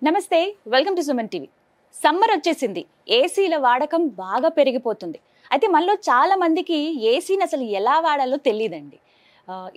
నమస్తే, welcome to Suman TV. Summer వచ్చేసింది, ఏసీల వాడకం బాగా పెరిగిపోతుంది. అయితే మనలో చాలా మందికి ఏసీని అసలు ఎలా వాడాలో తెలియదండి.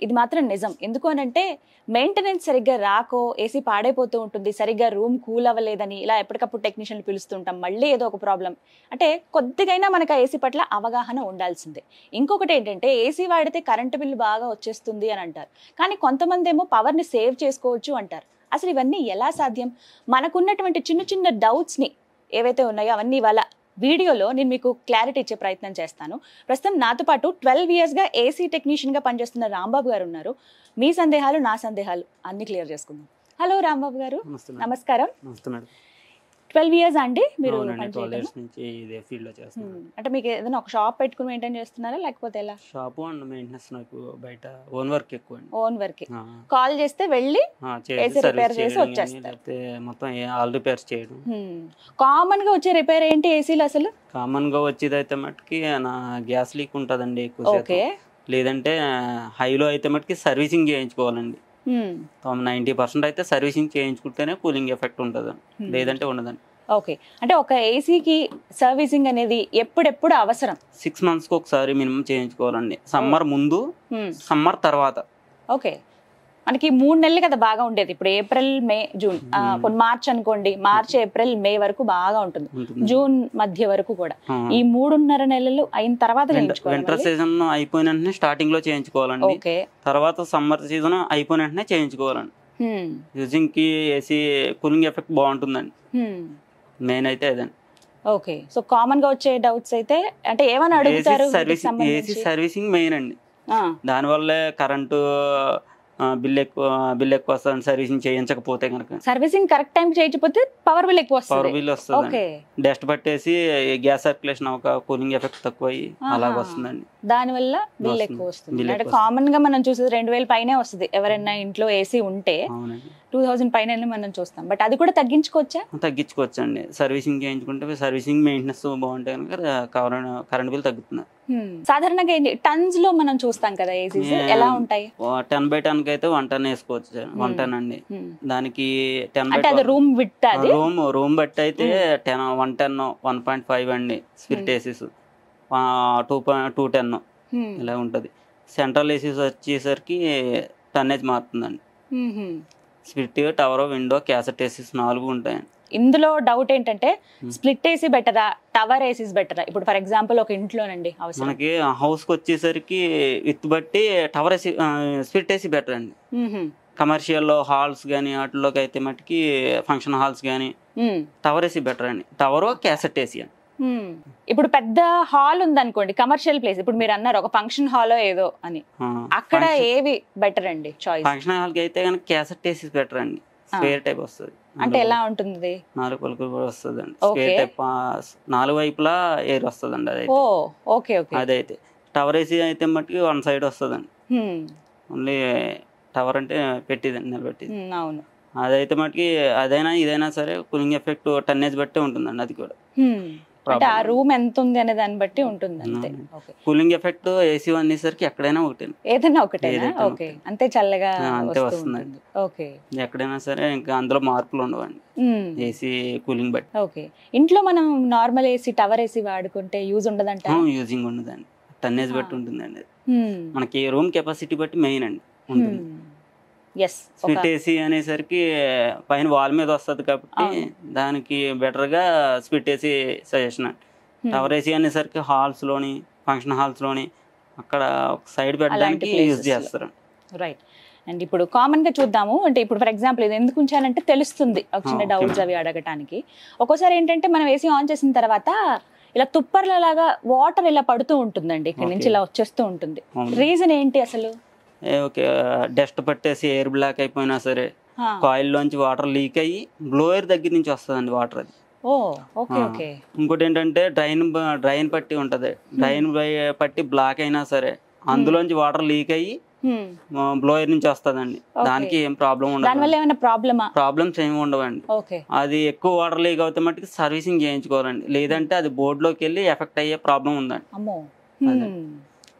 ఇది మాత్రం నిజం. ఎందుకు అనంటే మెయింటెనెన్స్ సరిగ్గా రాకో, ఏసీ పాడైపోతూ ఉంటుంది, సరిగ్గా రూమ్ కూల్ అవ్వలేదని ఇలా ఎప్పటికప్పుడు టెక్నీషియన్లు పిలుస్తుంటాం. మళ్ళీ ఏదో ఒక ప్రాబ్లం. అంటే కొద్దిగైనా మనకు ఆ ఏసీ పట్ల అవగాహన ఉండాల్సిందే. ఇంకొకటి ఏంటంటే ఏసీ వాడితే కరెంటు బిల్లు బాగా వచ్చేస్తుంది అని అంటారు. కానీ కొంతమంది ఏమో పవర్ని సేవ్ చేసుకోవచ్చు అంటారు. అసలు ఇవన్నీ ఎలా సాధ్యం? మనకున్నటువంటి చిన్న చిన్న డౌట్స్ని ఏవైతే ఉన్నాయో అవన్నీ ఇవాళ వీడియోలో నేను మీకు క్లారిటీ ఇచ్చే ప్రయత్నం చేస్తాను. ప్రస్తుతం నాతో పాటు 12 ఇయర్స్గా ఏసీ టెక్నీషియన్గా పనిచేస్తున్న రాంబాబు గారు ఉన్నారు. మీ సందేహాలు, నా సందేహాలు అన్ని క్లియర్ చేసుకుందాం. హలో రాంబాబు గారు, నమస్కారం. 12 ఇయర్స్ అండి మీరు అంటే మీకు ఏదైనా ఒక షాప్ పెట్టుకుని మెయింటైన్ చేస్తున్నారా లేకపోతే ఎలా? షాప్ అండ్ మెయింటెనెన్స్ నాకు బయట ఓన్ వర్క్ ఎక్కువ. Own work. కాల్ చేస్తే వెళ్ళి ఏసీ రిపేర్ చేసి వచ్చేస్తారు. మొత్తం ఆల్ రిపేర్స్ చేయడం. కామన్ గా వచ్చే రిపేర్ ఏంటి ఏసీలో? అసలు కామన్ గా వచ్చేది అయితే మటుకి నా గ్యాస్ లీక్ ఉంటదండి ఎక్కువ. లేదంటే హైలో అయితే మటుకి సర్వీసింగ్ చేయించుకోవాలండి. 90% అయితే సర్వీసింగ్ చేయించుకుంటేనే కూలింగ్ ఎఫెక్ట్ ఉంటుంది, లేదంటే ఉండదండి. ఓకే, అంటే ఒక ఏసీకి సర్వీసింగ్ అనేది ఎప్పుడెప్పుడు అవసరం? 6 months ఒకసారి మినిమం చేయించుకోవాలండి. సమ్మర్ ముందు, సమ్మర్ తర్వాత. ఓకే, మనకి 3 నెలలు కదా బాగా ఉండేది. ఇప్పుడు ఏప్రిల్, మే, జూన్, మార్చ్ అనుకోండి. మార్చ్, ఏప్రిల్, మే వరకు బాగా ఉంటుంది, జూన్ మధ్య వరకు కూడా. ఈ 3.5 నెలలు అయిన తర్వాత వింటర్ సీజన్ అయిపోయిన వెంటనే స్టార్టింగ్ లో చేయించుకోవాలండి. తర్వాత సమ్మర్ సీజన్ అయిపోయిన వెంటనే చేయించుకోవాలండి. యూజింగ్ కి ఏసీ కూలింగ్ ఎఫెక్ట్ బాగుంటుందండి. మెయిన్ అయితే అదండి. ఓకే, సో కామన్ గా వచ్చే డౌట్స్ అయితే అంటే ఏమని అడుగుతారు? ఏసీ సర్వీసింగ్ మెయిన్ అండి. దానివల్లే కరెంటు బిల్ ఎక్కువ వస్తుంది సర్వీసింగ్ చేయించకపోతే కనుక. సర్వీసింగ్ కరెక్ట్ టైం చేయకపోతే పవర్ బిల్ ఎక్కువ వస్తుంది. పవర్ బిల్ వస్తుంది. డస్ట్ పట్టేసి గ్యాస్ సర్క్యులేషన్ ఒక కూలింగ్ ఎఫెక్ట్ తక్కువ అయ్యి అలాగ వస్తుందండి. దానివల్ల బిల్ ఎక్కువ వస్తుంది. అంటే కామన్ గా మనం చూసేది 2000 పైనే వస్తుంది. ఎవరైనా ఇంట్లో ఏసీ ఉంటే 2000 పైన మనం చూస్తాం. బట్ అది కూడా తగ్గించుకోవచ్చా? తగ్గించుకోవచ్చు అండి. సర్వీసింగ్ చేయించుకుంటే సర్వీసింగ్ మెయింటెనెన్స్ బాగుంటే కనుక కరెంట్ బిల్ తగ్గుతుంది. సాధారణంగా టన్స్ లో మనం చూస్తాం కదా ఏసీస్, ఎలా ఉంటాయి? 10/10 అయితే 1 ton వేసుకోవచ్చు. 1 ton అండి. దానికి 10 రూమ్ విడ్త్, రూమ్ బట్టి అయితే 1 ton 1.5 అండి. స్ప్లిట్ ఏసీస్ 210 ఇలా ఉంటది. సెంట్రల్ ఏసీస్ వచ్చేసరికి టన్నేజ్ మారుతుందండి. Split, tower, window, cassette ACs 4 ఉంటాయండి. ఇందులో డౌట్ ఏంటంటే స్ప్లిట్ ఏసీ బెటరా, టవర్ ఏసీస్ బెటరా? ఇప్పుడు ఫర్ ఎగ్జాంపుల్ ఒక ఇంట్లోనండి మనకి హౌస్ కి వచ్చేసరికి విత్ బట్టి tower AC, split AC better అండి. కమర్షియల్ హాల్స్ కానీ వాటిలోకి అయితే మటుకి ఫంక్షన్ హాల్స్ కానీ టవర్ ఏసీ బెటర్ అండి. టవర్, క్యాసెట్ ఏసీ అండి. ఇప్పుడు పెద్ద హాల్ ఉందనుకోండి, కమర్షియల్ ప్లేస్, ఇప్పుడు మీరు అన్నారు ఒక ఫంక్షన్ హాల్ ఏదో అని, అక్కడ ఏవి బెటర్ అండి చాయిస్? ఫంక్షన్ హాల్ కి అయితే కనుక క్యాసెట్ ఏసీ బెటర్ అండి. స్క్వేర్ టైప్ వస్తుంది. అంటే ఎలా ఉంటుంది? 4 పలుకులు కూడా వస్తుంది అండి. స్క్వేర్ టైప్ 4 వైపులా ఎయిర్ వస్తుంది అండి. అదైతే టవర్ ఏసీ అయితే మట్టుకి 1 side వస్తుందండి. ఓన్లీ టవర్ అంటే పెట్టిదండి, నిలబెట్టింది. అవును. అదైతే మటుకి అదైనా ఇదైనా సరే కూలింగ్ ఎఫెక్ట్ టన్నేజ్ బట్టే ఉంటుందండి. అది కూడా అంటే ఆ రూమ్ ఎంత ఉంది అనే దాన్ని బట్టి ఉంటుంది అంతే. కూలింగ్ ఎఫెక్ట్ ఏసీ అనేసరికి ఎక్కడైనా ఒకటే, ఏదైనా ఒకటే. ఓకే, అంతే చల్లగా అంతే వస్తుందండి. ఓకే, ఎక్కడైనా సరే ఇంకా అందులో మార్పులు ఉండవండి ఏసీ కూలింగ్ బట్టి. ఓకే, ఇంట్లో మనం నార్మల్ ఏసీ, టవర్ ఏసీ వాడుకుంటే యూజ్ ఉండదంట? యూజింగ్ ఉండదండి, టన్నేజ్ బట్టి ఉంటుందండి. మనకి రూమ్ కెపాసిటీ బట్టి మెయిన్ అండి ఉంటుంది. స్ప్లిట్ ఏసీ అనేసరికి పైన వాల్ మీద వస్తుంది కాబట్టి దానికి బెటర్ గా స్ప్లిట్ ఏసీ సజెషన్ అండి. టవర్ ఏసీ అనేసరికి హాల్స్ లోని, ఫంక్షన్ హాల్స్ లోని అక్కడ ఒక సైడ్ పెట్టడానికి యూజ్ చేస్తారు. రైట్. అండ్ ఇప్పుడు కామన్ గా చూద్దాము. అంటే ఇప్పుడు ఫర్ ఎగ్జాంపుల్ ఇది ఎందుకు ఉంచాలంటే తెలుస్తుంది ఒక చిన్న డౌట్స్ అవి అడగటానికి. ఒక్కోసారి ఏంటంటే మనం ఏసీ ఆన్ చేసిన తర్వాత ఇలా తుప్పర్ల లాగా వాటర్ ఇలా పడుతూ ఉంటుందండి, ఇక్కడ నుంచి ఇలా వచ్చేస్తూ ఉంటుంది. రీజన్ ఏంటి అసలు? ఓకే, డస్ట్ పట్టేసి ఎయిర్ బ్లాక్ అయిపోయినా సరే కాయిల్ లోంచి వాటర్ లీక్ అయ్యి బ్లోయర్ దగ్గర నుంచి వస్తుందండి వాటర్. అది ఇంకోటి ఏంటంటే డ్రైన్ పట్టి ఉంటది. డ్రైన్ పట్టి బ్లాక్ అయినా సరే అందులోంచి వాటర్ లీక్ అయ్యి బ్లోయర్ నుంచి వస్తుందండి. దానికి ఏం ప్రాబ్లం ఉండదు, ప్రాబ్లమ్స్ ఏమి ఉండవండి. అది ఎక్కువ వాటర్ లీక్ అవుతే మట్టుకు సర్వీసింగ్ చేయించుకోవాలండి. లేదంటే అది బోర్డులోకి వెళ్ళి ఎఫెక్ట్ అయ్యే ప్రాబ్లం ఉందండి.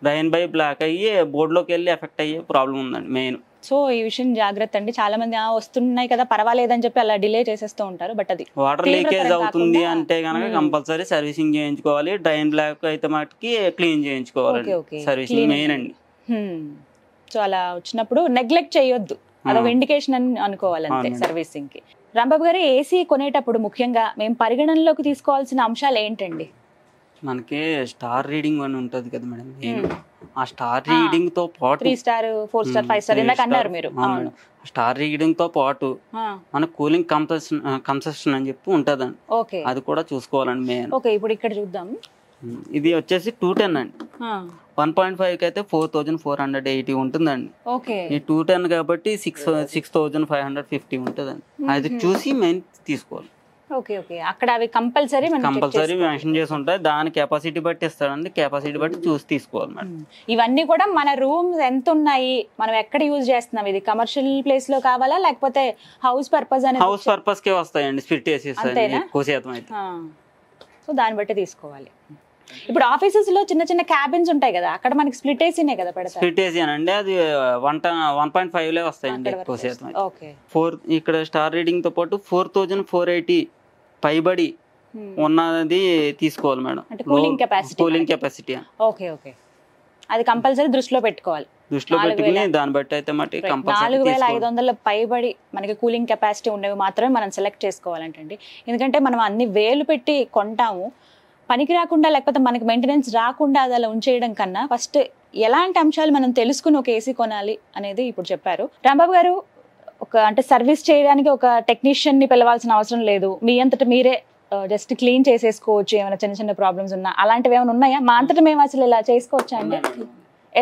డ్రైన్ బై బ్లాక్ అయ్యి బోర్డులోకి వెళ్ళి ఎఫెక్ట్ అయ్యే ప్రాబ్లం ఉందండి మెయిన్. సో ఈ విషయం జాగ్రత్త అండి. చాలా మంది వస్తున్నాయి కదా పర్వాలేదని చెప్పి అలా డిలే చేసేస్తూ ఉంటారు. బట్ అది వాటర్ లీకేజ్ అవుతుంది అంటే కనుక కంపల్సరీ సర్వీసింగ్ చేయించుకోవాలి. డ్రైన్ బ్లాక్ అయితే మటుకి క్లీన్ చేయించుకోవాలి. సర్వీసింగ్ మెయిన్ అండి. సో అలా వచ్చినప్పుడు నెగ్లెక్ట్ చేయొద్దు, అదొక ఇండికేషన్ అని అనుకోవాలి అంతే సర్వీసింగ్ కి. రాంబాబు గారు, ఏసీ కొనేటప్పుడు ముఖ్యంగా మేము పరిగణనలోకి తీసుకోవాల్సిన అంశాలు ఏంటండి? మనకి స్టార్ రీడింగ్ అని ఉంటది కదా మేడం. ఆ స్టార్ రీడింగ్ తో పాటు 3 స్టార్ 4 స్టార్ 5 స్టార్ ఇందాక అన్నారు మీరు. స్టార్ రీడింగ్ తో పాటు మన కూలింగ్ కన్సెషన్ అని చెప్పి ఉంటదండి. ఓకే, అది కూడా చూసుకోవాలండి మెయిన్. ఓకే, ఇప్పుడు ఇక్కడ చూద్దాం. ఇది వచ్చేసి 210 అండి. 1.5 కి అయితే 4480 ఉంటుందండి. ఈ 210 కాబట్టి 6550 ఉంటుందండి. అది చూసి మెయిన్ తీసుకోవాలి. ఓకే, ఓకే, అక్కడ అవి కంపల్సరీ మెన్షన్ చేసి ఉంటాయి. దాని కెపాసిటీ బట్టి ఇస్తాడండి. కెపాసిటీ బట్టి చూసి తీసుకోవాలి మేడం. ఇవన్నీ కూడా మన రూమ్స్ ఎంత ఉన్నాయి, మనం ఎక్కడ యూజ్ చేస్తున్నాం, ఇది కమర్షియల్ ప్లేస్ లో కావాలా లేకపోతే హౌస్ పర్పస్ అనేది? హౌస్ పర్పస్ కే వస్తాయండి. స్ప్లిట్ ఏసీ ఎక్కువ శాతం అయితే. సో దాన్ని బట్టి తీసుకోవాలి. ఇప్పుడు ఆఫీసెస్ లో చిన్న చిన్న క్యాబిన్స్ ఉంటాయి కదా, అక్కడ మనకి స్ప్లిట్ ఏసీనే కదా పెడతారు. స్ప్లిట్ ఏసీ అనండి, అది 1.5 వస్తాయండి ఎక్కువ శాతం. ఓకే, 4 ఇక్కడ స్టార్ రీడింగ్ తో పాటు 4480 పైబడి ఉన్నది తీసుకోవాలి madam. Cooling capacity. Okay, okay, అది కంపల్సరీ దృష్టిలో పెట్టుకోవాలి. దృష్టిలో పెట్టుకుని దాన్ని బట్టి అయితే మట్టి 4500 పైబడి మనకి కూలింగ్ కెపాసిటీ ఉన్నవి మాత్రమే మనం సెలెక్ట్ చేసుకోవాలంటండి. ఎందుకంటే మనం అన్ని వేలు పెట్టి కొంటాము, పనికి రాకుండా లేకపోతే మనకి మెయింటెనెన్స్ రాకుండా అది అలా ఉంచేయడం కన్నా ఫస్ట్ ఎలాంటి అంశాలు మనం తెలుసుకుని ఒక ఏసీ కొనాలి అనేది ఇప్పుడు చెప్పారు. రాంబాబు గారు, అంటే సర్వీస్ చేయడానికి ఒక టెక్నీషియన్ ని పిలవాల్సిన అవసరం లేదు, మీ అంతటా మీరే జస్ట్ క్లీన్ చేసేసుకోవచ్చు. ఏమైనా చిన్న చిన్న ప్రాబ్లమ్స్ ఉన్నా అలాంటివి ఏమైనా ఉన్నాయా? మా అంతటా మేము అసలు ఇలా చేసుకోవచ్చా అండి?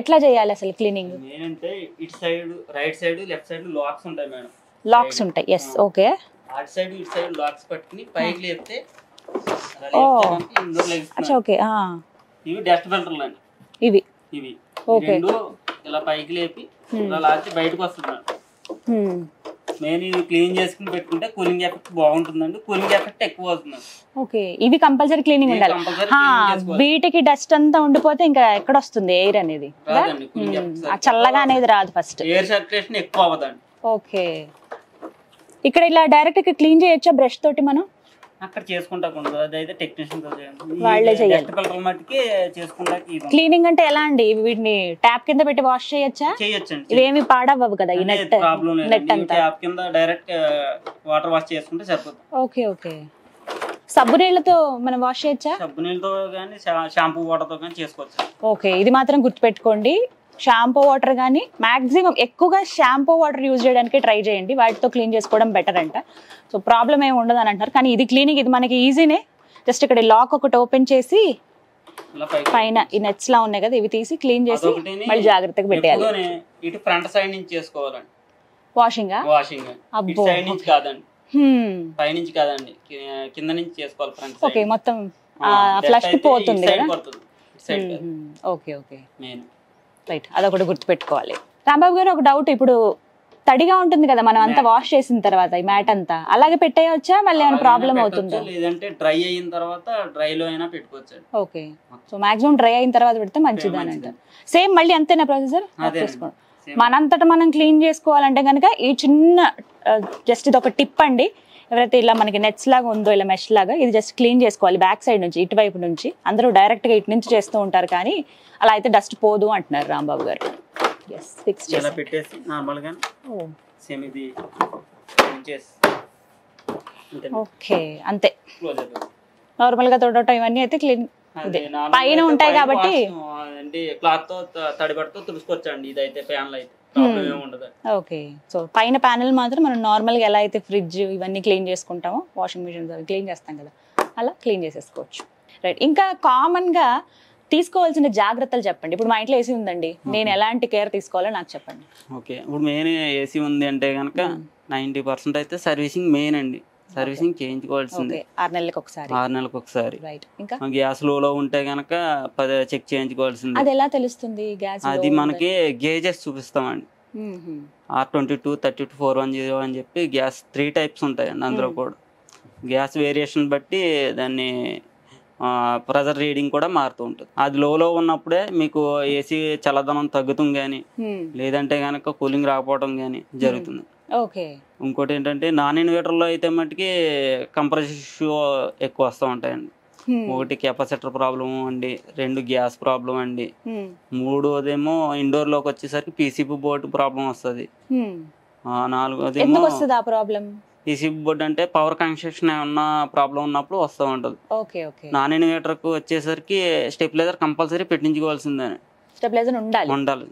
ఎట్లా చేయాలి అసలు క్లీనింగ్? ఇటు side right side left side locks ఉంటాయి మేడం. లాక్స్ ఉంటాయి. Yes, okay. అటు సైడ్ ఇటు సైడ్ లాక్స్ పట్టుకుని పైకి లేపితే ఓకే. ఇవి డస్ట్ ఫిల్టర్లు అండి. ఇవి ఇలా పైకి లేపి ఇలా లాచి బయటకు వస్తున్నాడు. నేను ఇవి క్లీన్ చేసుకుని పెట్టుకుంటే కూలింగ్ ఎఫెక్ట్ బాగుంటుందండి. కూలింగ్ ఎఫెక్ట్ ఎక్కువ అవుతుంది. ఓకే, ఇవి కంపల్సరీ క్లీనింగ్ ఉండాలి. వీటికి డస్ట్ అంతా ఉండిపోతే ఇంకా ఎక్కడ వస్తుంది ఎయిర్ అనేది? చల్లగా అనేది రాదు. ఫస్ట్ ఎయిర్ సర్క్యులేషన్ ఎక్కువ అవ్వదండి. ఓకే, ఇక్కడ ఇలా డైరెక్ట్ గా క్లీన్ చేయొచ్చా బ్రష్ తోటి? మనం అక్కడ చేసుకుంటా అదైతే టెక్నీషియన్ వాళ్ళే చేయాలి. క్లీనింగ్ అంటే ఎలా అండి? వీటిని ట్యాప్ కింద పెట్టి వాష్ చేయొచ్చా? చేయొచ్చండి. ఇవేమి పాడవ్వవు కదా ఈ నెట్ అంతా? ట్యాప్ కింద డైరెక్ట్ వాటర్ వాష్ చేసుకుంటే సరిపోతుంది. Okay, okay. సబ్బు నీళ్ళతో మనం వాష్ చేయొచ్చా? సబ్బు నీళ్ళతో కానీ షాంపూ వాటర్ తో కానీ చేసుకోవచ్చు. ఓకే, ఇది మాత్రం గుర్తుపెట్టుకోండి. షాంపూ వాటర్ కానీ మాక్సిమం ఎక్కువగా షాంపూ వాటర్ యూజ్ చేయడానికి ట్రై చేయండి. వాటితో క్లీన్ చేసుకోవడం బెటర్ అంట. సో ప్రాబ్లం ఏమి ఉండదు అని అంటారు. కానీ ఇది క్లీనింగ్ ఇది మనకి ఈజీనే. జస్ట్ ఇక్కడ లాక్ ఒకటి ఓపెన్ చేసి పైన ఈ నెట్స్ లా ఉన్నాయి కదా, ఇవి తీసి క్లీన్ చేసి మళ్ళీ జాగ్రత్తగా పెట్టేయాలి. ఇటు ఫ్రంట్ సైడ్ నుంచి చేసుకోవాలండి. వాషింగ్ అబ్బో సైడ్ నుంచి కాదండి, పై నుంచి కాదండి, కింద నుంచి చేసుకోవాలి. ఫ్రంట్ ఓకే, మొత్తం ఫ్లష్ పోతుంది కదా. Okay, okay, right. అదొకటి గుర్తుపెట్టుకోవాలి. రాంబాబు గారు, ఒక డౌట్. ఇప్పుడు తడిగా ఉంటుంది కదా మనం అంతా వాష్ చేసిన తర్వాత ఈ మ్యాట్ అంతా అలాగే పెట్టేయచ్చా? మళ్ళీ ఏమైనా ప్రాబ్లం అవుతుందా? లేదంటే డ్రై అయిన తర్వాత డ్రై లో అయినా పెట్టుకోవచ్చు. ఓకే, సో మాక్సిమం డ్రై అయిన తర్వాత పెడితే మంచిది అని అంటారు. సేమ్ మళ్ళీ అంతేనా ప్రొసెసర్? మనంతటా మనం క్లీన్ చేసుకోవాలంటే కనుక ఈ చిన్న జస్ట్ ఇది ఒక టిప్ అండి. ఎవరైతే ఇలా మనకి నెట్స్ లాగా ఉందో ఇలా మెష్ లాగా, ఇది జస్ట్ క్లీన్ చేసుకోవాలి బ్యాక్ సైడ్ నుంచి, ఇటువైపు నుంచి. అందరూ డైరెక్ట్ గా ఇటు నుంచి చేస్తూ ఉంటారు కానీ అలా అయితే డస్ట్ పోదు అంటున్నారు రాంబాబు గారు. ఓకే, అంతే. నార్మల్ గా తోడటం ఇవన్నీ అయితే క్లీన్ పైన ఉంటాయి కాబట్టి క్లాత్ తో తడిబడితో తుడుచుకోవచ్చండి. ఇదైతే ప్యానల్ అయితే ఓకే. సో పైన ప్యానెల్ మాత్రం మనం నార్మల్ గా ఎలా అయితే ఫ్రిడ్జ్ ఇవన్నీ క్లీన్ చేసుకుంటామో, వాషింగ్ మిషన్స్ అవి క్లీన్ చేస్తాం కదా, అలా క్లీన్ చేసేసుకోవచ్చు. రైట్. ఇంకా కామన్ గా తీసుకోవాల్సిన జాగ్రత్తలు చెప్పండి. ఇప్పుడు మా ఇంట్లో ఏసీ ఉందండి, నేను ఎలాంటి కేర్ తీసుకోవాలో నాకు చెప్పండి. ఓకే, ఇప్పుడు మెయిన్ ఏసీ ఉంది అంటే కనుక 90% అయితే సర్వీసింగ్ మెయిన్ అండి. సర్వీసింగ్ చేయించుకోవాల్సిందే. 6 నెలలకు ఒకసారి. రైట్. ఇంకా గ్యాస్ లో ఉంటే కనుక చెక్ చేయించుకోవాల్సింది. అది ఎలా తెలుస్తుంది గ్యాస్? అది మనకి గేజెస్ చూపిస్తామండి. R22, 32, 410 అని చెప్పి గ్యాస్ 3 టైప్స్ ఉంటాయండి. అందులో కూడా గ్యాస్ వేరియేషన్ బట్టి దాన్ని ప్రెజర్ రీడింగ్ కూడా మారుతూ ఉంటుంది. అది లోలో ఉన్నప్పుడే మీకు ఏసీ చల్లదనం తగ్గుతుంది కానీ లేదంటే కనుక కూలింగ్ రాకపోవడం కానీ జరుగుతుంది. ఓకే. ఇంకోటి ఏంటంటే నాన్ ఇన్వర్టర్లో అయితే మట్టుకి కంప్రెసర్ ఇష్యూ ఎక్కువ వస్తూ ఉంటాయండి. ఒకటి కెపాసిటర్ ప్రాబ్లం అండి, 2 గ్యాస్ ప్రాబ్లం అండి, 3వదేమో ఇండోర్లోకి వచ్చేసరికి పీసీబీ బోర్డు ప్రాబ్లం వస్తుంది, 4వదేమో పీసీబీ బోర్డు అంటే పవర్ కన్స్ట్రక్షన్ ఏమన్నా ప్రాబ్లం ఉన్నప్పుడు వస్తూ ఉంటుంది. నాన్ ఇన్వర్టర్కి వచ్చేసరికి స్టెబిలైజర్ కంపల్సరీ పెట్టించుకోవాల్సిందే. స్టెబిలైజర్ ఉండాలి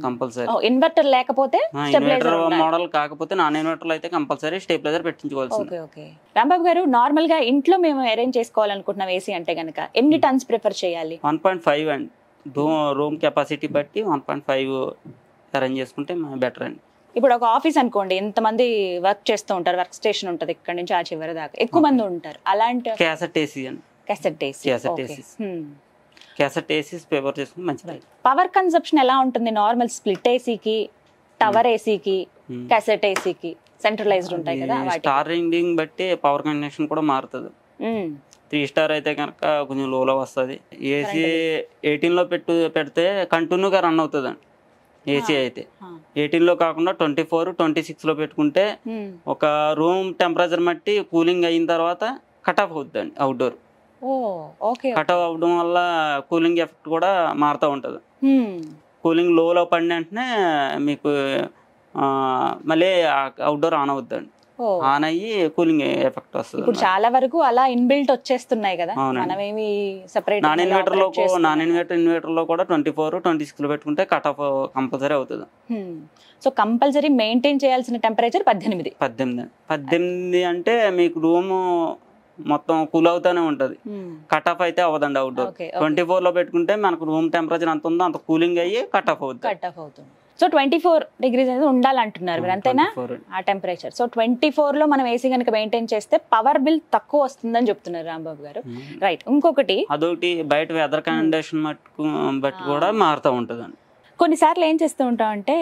కంపల్సరీ. ఇన్వర్టర్ లేకపోతే ఇన్వర్టర్ మోడల్ కాకపోతే నాన్ ఇన్వర్టర్ అయితే కంపల్సరీ స్టెబిలైజర్ పెట్టించుకోవాల్సింది. ఓకే. రాంబాబు గారు, నార్మల్ గా ఇంట్లో మేము అరేంజ్ చేసుకోవాలనుకుంటున్నాం ఏసీ అంటే గనక ఎన్ని టన్స్ ప్రిఫర్ చేయాలి? 1.5 అండి. రూమ్ కెపాసిటీ బట్టి 1.5 అరేంజ్ చేసుకుంటే బెటర్ అండి. ఇప్పుడు ఒక ఆఫీస్ అనుకోండి, ఎంతమంది వర్క్ చేస్తూ ఉంటారు, వర్క్ స్టేషన్ ఉంటుంది ఇక్కడ నుంచి ఆ చివరి దాకా, ఎక్కువ మంది ఉంటారు, అలాంటి క్యాసెట్ ఏసీ అండి. క్యాసెట్ ఏసీ పేపర్ చేసుకుంటే మంచిది. పవర్ కన్సంప్షన్ ఎలా ఉంటుంది నార్మల్ స్ప్లిట్ ఏసీకి, టవర్ ఏసీకి, క్యాసెట్ ఏసీకి? సెంట్రలైజ్డ్ ఉంటాయి కదా, స్టార్ రేటింగ్ బట్టి పవర్ కన్సంప్షన్ కూడా మారుతుంది. 3 స్టార్ అయితే కనుక కొంచెం లోలో వస్తుంది. ఏసీ 18లో పెడితే కంటిన్యూగా రన్ అవుతుంది అండి. ఏసీ అయితే 18లో కాకుండా 24, 26లో పెట్టుకుంటే ఒక రూమ్ టెంపరేచర్ బట్టి కూలింగ్ అయిన తర్వాత కట్ ఆఫ్ అవుతుంది అండి. అవుట్డోర్ కట్ ఆఫ్ అవడం వల్ల కూలింగ్ ఎఫెక్ట్ కూడా మారుతూ ఉంటుంది. కూలింగ్ లోలో పడిన వెంటనే మీకు మళ్ళీ అవుట్డోర్ ఆన్ అవుతుంది, ఆన్ అయ్యి కూలింగ్ ఎఫెక్ట్ వస్తుంది. ఇప్పుడు చాలా వరకు అలా ఇన్బిల్ట్ వచ్చేస్తున్నాయి కదా, మనమేమి సెపరేట్. నాన్ ఇన్వర్టర్ లో కూడా 24, 26లో పెట్టుకుంటే కట్ ఆఫ్ కంపల్సరీ అవుతుంది. సో కంపల్సరీ మెయింటైన్ చేయాల్సిన టెంపరేచర్ 18 అంటే మీకు రూమ్ మొత్తం కూల్ అవుతానే ఉంటది, కట్ ఆఫ్ అయితే అవ్వదండి. అవుట్డోర్ 24లో పెట్టుకుంటే మనకు రూమ్ టెంపరేచర్ ఎంత ఉందో అంత కూలింగ్ అయ్యి కట్ ఆఫ్ అవుతుంది. సో 24 degrees అనేది ఉండాలంటున్నారు మీరు, అంతేనా ఆ టెంపరేచర్? సో 24లో మనం ఏసీ కనుక మెయింటైన్ చేస్తే పవర్ బిల్ తక్కువ వస్తుందని చెప్తున్నారు రాంబాబు గారు. రైట్. ఇంకొకటి అదొకటి బయట వెదర్ కండిషన్ బట్టి కూడా మారుతూ ఉంటుందండి. కొన్నిసార్లు ఏం చేస్తూ ఉంటాం అంటే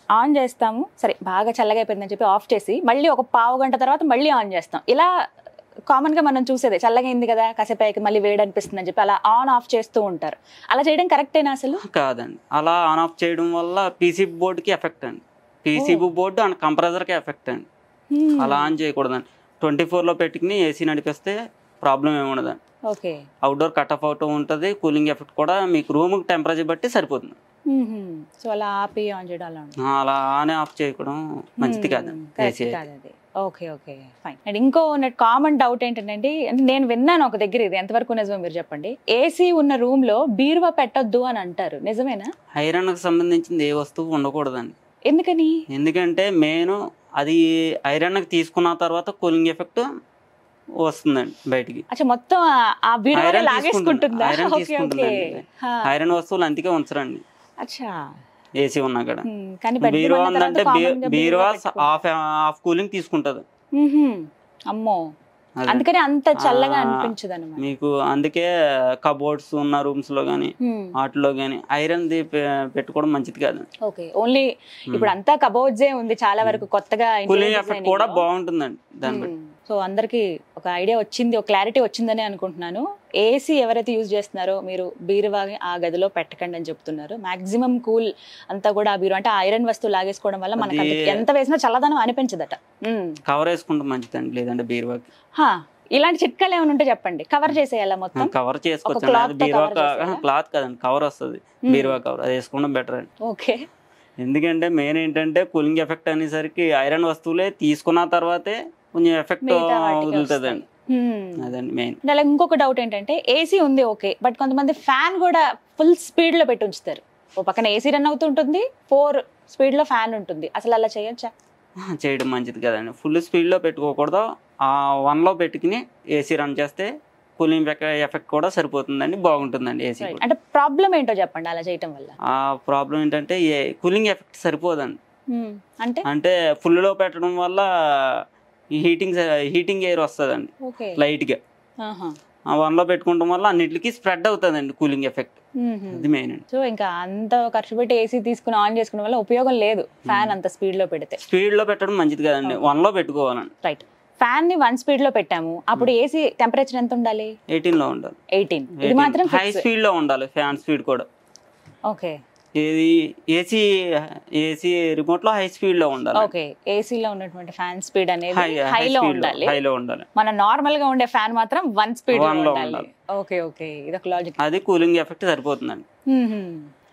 ఆన్ చేస్తాము, సరే బాగా చల్లగా అయిపోయిందని చెప్పి ఆఫ్ చేసి మళ్ళీ ఒక పావు గంట తర్వాత మళ్ళీ ఆన్ చేస్తాం. ఇలా కామన్ గా మనం చూసేదే, చల్లగా అయింది కదా కాసేపు మళ్ళీ వేడి అనిపిస్తుంది అని చెప్పి అలా ఆన్ ఆఫ్ చేస్తూ ఉంటారు. అలా చేయడం కరెక్టేనా అసలు? కాదండి. అలా ఆన్ ఆఫ్ చేయడం వల్ల పీసీబీ బోర్డుకి ఎఫెక్ట్ అండి. పీసీబీ బోర్డు అండ్ కంప్రెసర్కి ఎఫెక్ట్ అండి. అలా ఆన్ చేయకూడదండి. 24లో పెట్టుకుని ఏసీ నడిపిస్తే ప్రాబ్లం ఏమి ఉండదండి. అవుట్డోర్ కట్ ఆఫ్ అవుతూ ఉంటుంది, కూలింగ్ ఎఫెక్ట్ కూడా మీకు రూమ్ టెంపరేచర్ బట్టి సరిపోతుంది. సో అలా ఆపి ఆన్ చేయడం, అలా ఆన్ ఆఫ్ చేయడం మంచిది కాదండి. Okay, fine. అండ్ ఇంకో కామన్ డౌట్ ఏంటంటే, అంటే నేను విన్నాను ఒక దగ్గర, ఇది ఎంతవరకు నిజమో మీరు చెప్పండి, ఏసీ ఉన్న రూమ్ లో బీరువా పెట్టొద్దు అని అంటారు, నిజమేనా? ఐరన్ కి సంబంధించింది ఏ వస్తువు ఉండకూడదండి. ఎందుకని? ఎందుకంటే మెయిన్ అది ఐరన్ కి తీసుకున్న తర్వాత కూలింగ్ ఎఫెక్ట్ వస్తుందండి బయటికి. మొత్తం ఆ బీరువా లాగేసుకుంటుందా? ఐరన్ వస్తువులు అందుకే ఉంచరండి ఏసీ ఉన్నా కూడా. బీరువా ఉందంటే బీరువా హాఫ్ కూలింగ్ తీసుకుంటది. అమ్మో, అందుకని అంత చల్లగా అనిపించదు అన్నమాట మీకు. అందుకే కబోర్డ్స్ ఉన్న రూమ్స్ లో గానీ వాటిలో గానీ ఐరన్ పెట్టుకోవడం మంచిది కాదు. ఓకే, ఓన్లీ ఇప్పుడు అంతా కబోర్డ్స్ ఉంది చాలా వరకు, కొత్తగా కూలింగ్ ఎఫెక్ట్ కూడా బాగుంటుందండి దాన్ని బట్టి. సో అందరికి ఒక ఐడియా వచ్చింది, ఒక క్లారిటీ వచ్చిందని అనుకుంటున్నాను. ఏసీ ఎవరైతే యూజ్ చేస్తున్నారో మీరు బీరువా ఆ గదిలో పెట్టకండి అని చెప్తున్నారు. మాక్సిమం కూల్ అంతా కూడా ఆ బీరువా అంటే ఐరన్ వస్తువు లాగేసుకోవడం వల్ల మనకి ఎంత వేసినా చల్లదనం అనిపించదట. కవర్ వేసుకుంటే మంచిదండి, లేదంటే బీరువాకి. ఇలాంటి చిట్కాలు ఏమైనా ఉంటే చెప్పండి. కవర్ చేసేయాలా మొత్తం? కవర్ చేసుకోవచ్చు. బీరువా క్లాత్ కదండి, కవర్ వస్తుంది, బీరువా కవర్, అది వేసుకోవడం బెటర్ అండి. ఓకే. ఎందుకంటే మెయిన్ ఏంటంటే కూలింగ్ ఎఫెక్ట్ అనేసరికి ఐరన్ వస్తువులే తీసుకున్న తర్వాతే కొంచెం ఎఫెక్ట్ వదులుతుందండి. అదండి మెయిన్. అలాగే ఇంకొక డౌట్ ఏంటంటే, ఏసీ ఉంది ఓకే, బట్ కొంతమంది ఫ్యాన్ కూడా ఫుల్ స్పీడ్ లో పెట్టి ఉంచుతారు. ఓ పక్కన ఏసీ రన్ అవుతుంటుంది, 4 స్పీడ్ లో ఫ్యాన్ ఉంటుంది. అసలు అలా చేయొచ్చా? చేయడం మంచిది కదండి. ఫుల్ స్పీడ్ లో పెట్టుకోకూడదు, 1లో పెట్టుకుని ఏసీ రన్ చేస్తే కూలింగ్ ఎఫెక్ట్ కూడా సరిపోతుందండి, బాగుంటుందండి ఏసీ. అంటే ప్రాబ్లం ఏంటో చెప్పండి అలా చేయడం వల్ల. ఆ ప్రాబ్లం ఏంటంటే కూలింగ్ ఎఫెక్ట్ సరిపోదండి. అంటే ఫుల్ లో పెట్టడం వల్ల హీటింగ్ ఎయిర్ వస్తుందండి లైట్ గా. 1లో పెట్టుకోవడం వల్ల అన్నిటికి స్ప్రెడ్ అవుతుందండి కూలింగ్ ఎఫెక్ట్. అది మెయిన్. సో ఇంకా అంత ఖర్చు పెట్టి ఏసీ తీసుకుని ఆన్ చేసుకోవడం వల్ల ఉపయోగం లేదు, ఫ్యాన్ అంత స్పీడ్ లో పెడితే. స్పీడ్ లో పెట్టడం మంచిది కదండి, 1లో పెట్టుకోవాలండి. రైట్. ఫ్యాన్ ని 1 స్పీడ్ లో పెట్టాము, అప్పుడు ఏసీ టెంపరేచర్ ఎంత ఉండాలి? 18 లో ఉండాలి. 18. ఇది మాత్రం హై స్పీడ్ లో ఉండాలి ఫ్యాన్ స్పీడ్ కూడా. ఓకే. ఇది ఏసీ రిమోట్ లో హై స్పీడ్ లో ఉండాలి. ఓకే. ఏసీలో ఉన్నటువంటి ఫ్యాన్ స్పీడ్ అనేది హైలో ఉండాలి. హైలో ఉండాలి. మన నార్మల్ గా ఉండే ఫ్యాన్ మాత్రం 1 స్పీడ్ లో ఉండాలి. ఓకే ఓకే, ఇది ఒక లాజిక్. అది కూలింగ్ ఎఫెక్ట్ సరిపోతుందండి.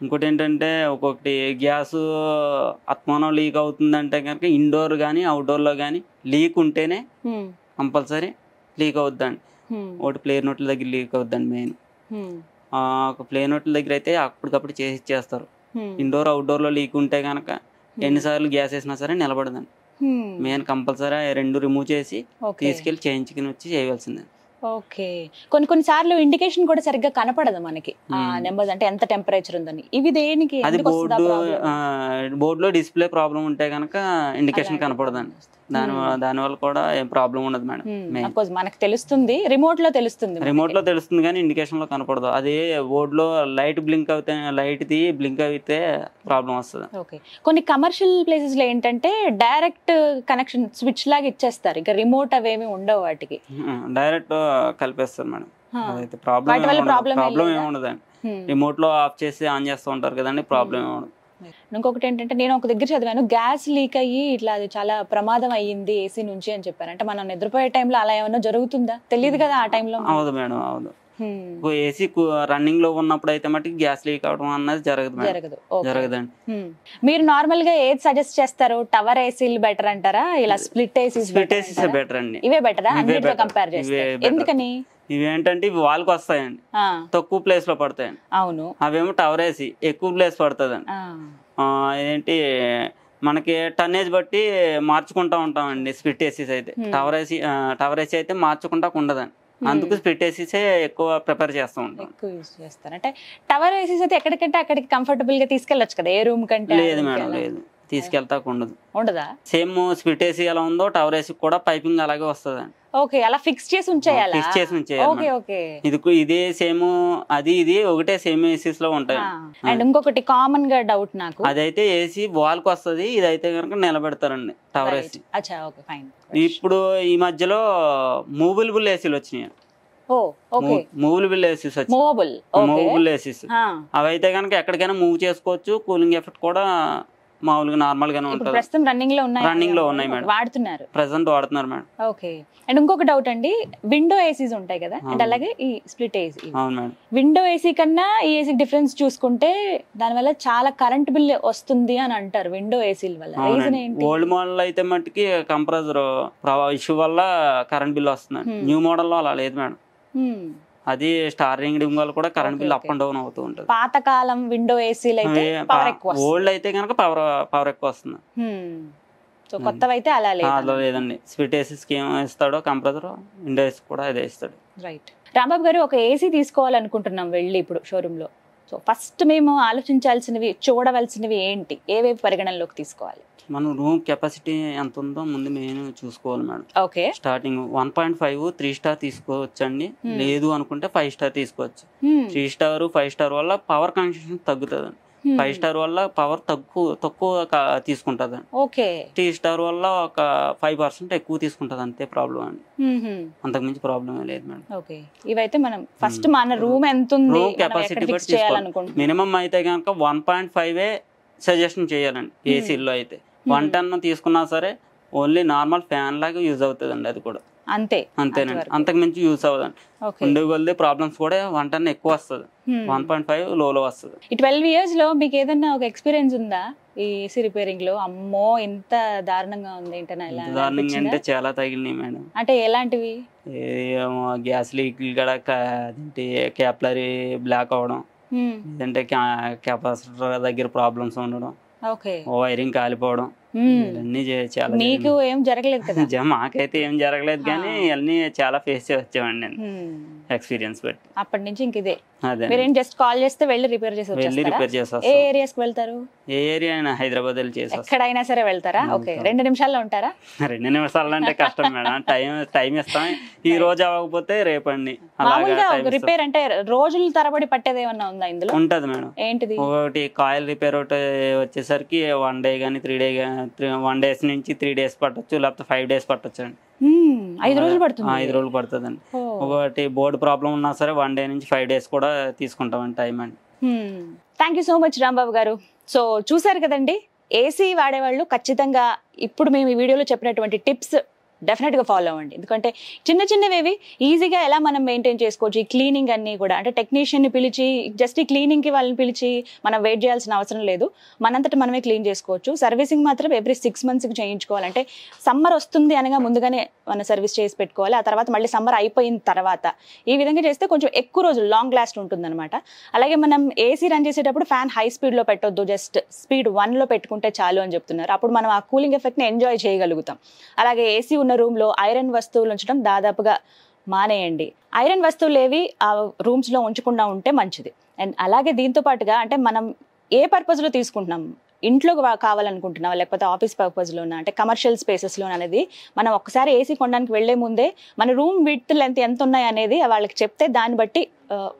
ఇంకోటి ఏంటంటే ఒక్కొక్కటి గ్యాస్ అత్మానం లీక్ అవుతుందంటే కనుక ఇండోర్ కానీ అవుట్డోర్ లో కానీ లీక్ ఉంటేనే కంపల్సరీ లీక్ అవుద్దండి. ఒకటి ప్లేయర్ నోట్ల దగ్గర లీక్ అవుద్దండి మెయిన్. ఒక ప్లేయర్ నోట్ల దగ్గర అయితే అప్పటికప్పుడు చేసి ఇచ్చేస్తారు. ఇండోర్ అవుట్డోర్ లో లీక్ ఉంటే కనుక ఎన్నిసార్లు గ్యాస్ వేసినా సరే నిలబడదండి. మెయిన్ కంపల్సరీ 2 రిమూవ్ చేసి తీసుకెళ్లి చేయించుకుని వచ్చి చేయవలసిందే. ఓకే. కొన్ని సార్లు ఇండికేషన్ కూడా సరిగ్గా కనపడదు మనకి, నెంబర్ అంటే ఎంత టెంపరేచర్ ఉందని. ఇవి దేనికి? అది బోర్డులో డిస్ప్లే ప్రాబ్లం ఉంటే కనుక ఇండికేషన్ కనపడదండి. దానివల్ల కూడా ఏం ప్రాబ్లం ఉండదు మేడం. మనకు తెలుస్తుంది, రిమోట్ లో తెలుస్తుంది కానీ ఇండికేషన్ లో కనపడదు. అది బోర్డు లో లైట్ బ్లింక్ అవుతే బ్లింక్ అయితే ప్రాబ్లం వస్తుంది. ఓకే. కొన్ని కమర్షియల్ ప్లేసెస్ లో ఏంటంటే డైరెక్ట్ కనెక్షన్ స్విచ్ లాగా ఇచ్చేస్తారు, ఇంకా రిమోట్ అవేమి ఉండవు, వాటికి డైరెక్ట్ కలిపేస్తారు మేడం. అదైతే ప్రాబ్లం ఏముండదండి. రిమోట్ లో ఆఫ్ చేసి ఆన్ చేస్తూ ఉంటారు కదండి, ప్రాబ్లం ఏముండదు. ఇంకొకటి ఏంటంటే నేను ఒక దగ్గర చదివాను, గ్యాస్ లీక్ అయ్యి ఇట్లా అది చాలా ప్రమాదం అయ్యింది ఏసీ నుంచి అని చెప్పారు. అంటే మనం నిద్రపోయే టైంలో అలా ఏమన్నా జరుగుతుందా? తెలియదు కదా ఆ టైంలో. అవును మేడం, అవును. ఏసీ రన్నింగ్ లో ఉన్నప్పుడు అయితే మటుకు గ్యాస్ లీక్ అవడం అన్నది జరగదండి. మీరు నార్మల్ గా ఏది సజెస్ట్ చేస్తారు? టవర్ ఏసీలు బెటర్ అంటారా, ఇలా స్ప్లిట్ ఏసీస్ బెటర్ అండి? ఇవే బెటరా అన్నిటితో కంపేర్ చేస్తే? ఎందుకని? ఇవేంటంటే ఇవి వాల్కి వస్తాయండి, తక్కువ ప్లేస్ లో పడతాయండి. అవును. అవేమో టవర్ ఏసీ ఎక్కువ ప్లేస్ పడుతుందండి. ఏంటి మనకి టన్నేజ్ బట్టి మార్చుకుంటా ఉంటామండి స్ప్లిట్ ఏసీస్ అయితే. టవర్ ఏసీ అయితే మార్చుకుంటా ఉండదండి. అందుకు స్ప్లిట్ ఏసీసే ఎక్కువ ప్రిఫర్ చేస్తూ ఉంటాం. ఎక్కువ యూస్ చేస్తారు. అంటే టవర్ ఏసీస్ అయితే ఎక్కడికంటే అక్కడికి కంఫర్టబుల్ గా తీసుకెళ్ళొచ్చు కదా, ఏ రూమ్ కంటే? లేదు మేడం, లేదు, తీసుకెళ్తా ఉండదా. సేమ్ స్ప్లిట్ ఏసీ ఎలా ఉందో టవర్ ఏసీ కూడా పైపింగ్ అలాగే వస్తుందండి. ఓకే, అలా ఫిక్స్ చేసి ఉంచేయాలి. ఇదే సేమ్ ఇది ఒకటే సేమ్ ఏసీస్ లో ఉంటాయి. అండ్ ఇంకొకటి కామన్ గా డౌట్ నాకు, అదైతే ఏసీ వాల్ కి వస్తుంది, ఇదైతే కనుక నిలబెడతారండి టవర్ ఏసీ. ఇప్పుడు ఈ మధ్యలో మూవబుల్ ఏసీలు వచ్చినాయి. మూవబుల్ ఏసీస్ అవైతే కనుక ఎక్కడికైనా మూవ్ చేసుకోవచ్చు. కూలింగ్ ఎఫెక్ట్ కూడా మామూలుగా నార్మల్ గానే ఉంటుంది. ప్రస్తుతం రన్నింగ్ లో ఉన్నాయి మేడం, వాడుతున్నారు మేడం. ఓకే. అండ్ ఇంకొక డౌట్ అండి, విండో ఏసీస్ ఉంటాయి కదా, అండ్ అలాగే ఈ స్ప్లిట్ ఏసీ. అవును మేడం. విండో ఏసీ కన్నా ఈ ఏసీ డిఫరెన్స్ చూసుకుంటే దానివల్ల చాలా కరెంట్ బిల్ వస్తుంది అని అంటారు విండో ఏసీల వల్ల. రీజన్ ఏంటి? ఓల్డ్ మోడల్ అయితే మట్టుకి కంప్రెసర్ ఇష్యూ వల్ల కరెంట్ బిల్ వస్తుంది. న్యూ మోడల్ లో అలా లేదు మేడం. అది స్టార్టింగ్ వల్ల కూడా current bill up and down అవుతూ ఉంటుంది. పాతకాలం విండో ఏసీలు అయితే పవర్ ఎక్కువ, ఓల్డ్ అయితే కనుక పవర్ ఎక్కువ వస్తుంది. సో కొత్తవైతే అలా లేదండి. స్ప్లిట్ ఏసీస్ కి ఏమో ఇస్తాడో కంప్రెసర్, విండో ఏసీ కూడా అదే ఇస్తాడు. రైట్. రాంబాబు గారు, ఒక ఏసీ తీసుకోవాలనుకుంటున్నాం వెళ్ళి ఇప్పుడు షోరూమ్ లో. సో ఫస్ట్ మేము ఆలోచించాల్సినవి, చూడవలసినవి ఏంటి, ఏవేవి పరిగణనలోకి తీసుకోవాలి? మనం రూమ్ కెపాసిటీ ఎంత ఉందో ముందు మేము చూసుకోవాలి మేడం. ఓకే. స్టార్టింగ్ 1.5 3 స్టార్ తీసుకోవచ్చు అండి. లేదు అనుకుంటే 5 స్టార్ తీసుకోవచ్చు. 3 స్టార్ 5 స్టార్ వల్ల పవర్ కన్సంప్షన్ తగ్గుతుంది. 5 స్టార్ వల్ల పవర్ తక్కువ తీసుకుంటది. ఓకే. 3 స్టార్ వల్ల ఒక 5% ఎక్కువ తీసుకుంటది, అంతే ప్రాబ్లం అండి. అంతకుమించి ప్రాబ్లం లేదు మేడం. ఓకే. ఇవైతే మనం ఫస్ట్ మన రూమ్ ఎంత ఉంది, రూమ్ కెపాసిటీ బట్టి తీసుకోవాలి. మినిమం అయితే కనుక 1.5 సజెషన్ చేయాలండి ఏసీలో అయితే. 110 తీసుకున్నా సరే ఓన్లీ నార్మల్ ఫ్యాన్ లాగా యూజ్ అవుతుంది అండి, అది కూడా అంతేనండి. అంతకు మించి యూజ్ అవ్వదండి. ఉండే కొద్ది ప్రాబ్లమ్స్ కూడా 110 ఎక్కువ వస్తుంది, 1.5 లోలో వస్తుంది. ఈ 12 years లో మీకు ఏదన్నా ఒక ఎక్స్పీరియన్స్ ఉందా ఈ ఏసీ రిపేరింగ్ లో? అమ్మో ఇంత దారుణంగా ఉంది ఏంటన్నా? దారుణంగా అంటే చాలా తగిలినాయి మేడం. అంటే ఎలాంటివి? గ్యాస్ లీక్ కూడా, అదేంటి క్యాపిలరీ బ్లాక్ అవడం, లేదంటే కెపాసిటర్ దగ్గర ప్రాబ్లమ్స్ ఉండడం, వైరింగ్ కాలిపోవడం, ఇవన్నీ చాలా. మీకు ఏం జరగలేదు కదా? మాకైతే ఏం జరగలేదు, కానీ ఇవన్నీ చాలా ఫేస్ చేసి వచ్చామండి నేను ఎక్స్పీరియన్స్ బట్టి. అప్పటి నుంచి ఇంక ఇదే. మీరేం జస్ట్ కాల్ చేస్తే వెళ్ళి రిపేర్ చేసి ఏ ఏరియాస్ కి వెళ్తారు? ఏ ఏరియా అయినా హైదరాబాద్ వెళ్ళి చేసి ఎక్కడైనా సరే వెళ్తారా? ఓకే. 2 నిమిషాల్లో ఉంటారా? 2 నిమిషాలు అంటే కష్టం మేడం. టైం ఇస్తాం. ఈ రోజు అవ్వకపోతే రేపండి. రిపేర్ అంటే రోజుల తరబడి పట్టేది ఏమన్నా ఉందా ఇందులో? ఉంటది మేడం. ఏంటిది? ఒకటి కాయిల్ రిపేర్ ఒకటి వచ్చేసరికి 1 డే గానీ 3 డే 1 days నుంచి 3 days పట్టొచ్చు, లేకపోతే 5 days పట్టొచ్చు అండి. 5 రోజులు పడుతుంది. 5 రోజులు పడుతుందండి. ఒకటి బోర్డు ప్రాబ్లం ఉన్నా సరే 1 day నుంచి 5 days కూడా తీసుకుంటామండి టైం అండి. Thank you so much Rambabu గారు. సో చూసారు కదండి, ఏసీ వాడేవాళ్ళు ఖచ్చితంగా ఇప్పుడు మేము ఈ వీడియోలో చెప్పినటువంటి టిప్స్ డెఫినెట్గా ఫాలో అవ్వండి. ఎందుకంటే చిన్న చిన్నవేవి ఈజీగా ఎలా మనం మెయింటైన్ చేసుకోవచ్చు. ఈ క్లీనింగ్ అన్నీ కూడా అంటే టెక్నీషియన్ని పిలిచి జస్ట్ ఈ క్లీనింగ్కి వాళ్ళని పిలిచి మనం వెయిట్ చేయాల్సిన అవసరం లేదు, మనంతట మనమే క్లీన్ చేసుకోవచ్చు. సర్వీసింగ్ మాత్రం ఎవ్రీ 6 monthsకి చేయించుకోవాలంటే సమ్మర్ వస్తుంది అనగా ముందుగానే మనం సర్వీస్ చేసి పెట్టుకోవాలి. ఆ తర్వాత మళ్ళీ సమ్మర్ అయిపోయిన తర్వాత ఈ విధంగా చేస్తే కొంచెం ఎక్కువ రోజులు లాంగ్ లాస్ట్ ఉంటుందన్నమాట. అలాగే మనం ఏసీ రన్ చేసేటప్పుడు ఫ్యాన్ హై స్పీడ్లో పెట్టొద్దు, జస్ట్ స్పీడ్ 1లో పెట్టుకుంటే చాలు అని చెప్తున్నారు. అప్పుడు మనం ఆ కూలింగ్ ఎఫెక్ట్ని ఎంజాయ్ చేయగలుగుతాం. అలాగే ఏసీ ఉన్న రూమ్లో ఐరన్ వస్తువులు ఉంచడం దాదాపుగా మానేయండి. ఐరన్ వస్తువులు ఏవి ఆ రూమ్స్లో ఉంచకుండా ఉంటే మంచిది. అండ్ అలాగే దీంతో పాటుగా అంటే మనం ఏ పర్పస్లో తీసుకుంటున్నాం, ఇంట్లో కావాలనుకుంటున్నావా లేకపోతే ఆఫీస్ పర్పస్లోనా అంటే కమర్షియల్ స్పేసెస్లో అనేది మనం ఒక్కసారి ఏసీ కొనడానికి వెళ్లే ముందే మన రూమ్ విడ్త్ లెంత్ ఎంత ఉన్నాయి అనేది వాళ్ళకి చెప్తే దాన్ని బట్టి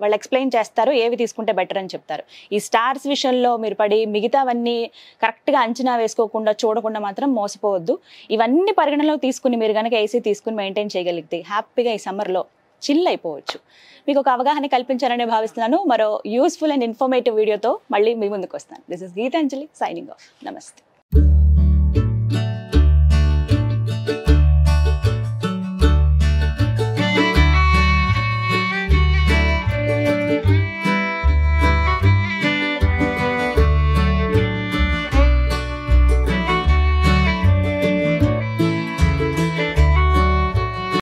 వాళ్ళు ఎక్స్ప్లెయిన్ చేస్తారు ఏవి తీసుకుంటే బెటర్ అని చెప్తారు. ఈ స్టార్స్ విషయంలో మీరు పడి మిగతావన్నీ కరెక్ట్గా అంచనా వేసుకోకుండా చూడకుండా మాత్రం మోసపోవద్దు. ఇవన్నీ పరిగణనలో తీసుకుని మీరు కనుక ఏసీ తీసుకుని మెయింటైన్ చేయగలిగితే హ్యాపీగా ఈ సమ్మర్లో చిల్ అయిపోవచ్చు. మీకు ఒక అవగాహన కల్పించారని భావిస్తున్నాను. మరో యూస్ఫుల్ అండ్ ఇన్ఫర్మేటివ్ వీడియోతో మళ్ళీ మీ ముందుకు వస్తాను. This is Geetanjali signing off. నమస్తే.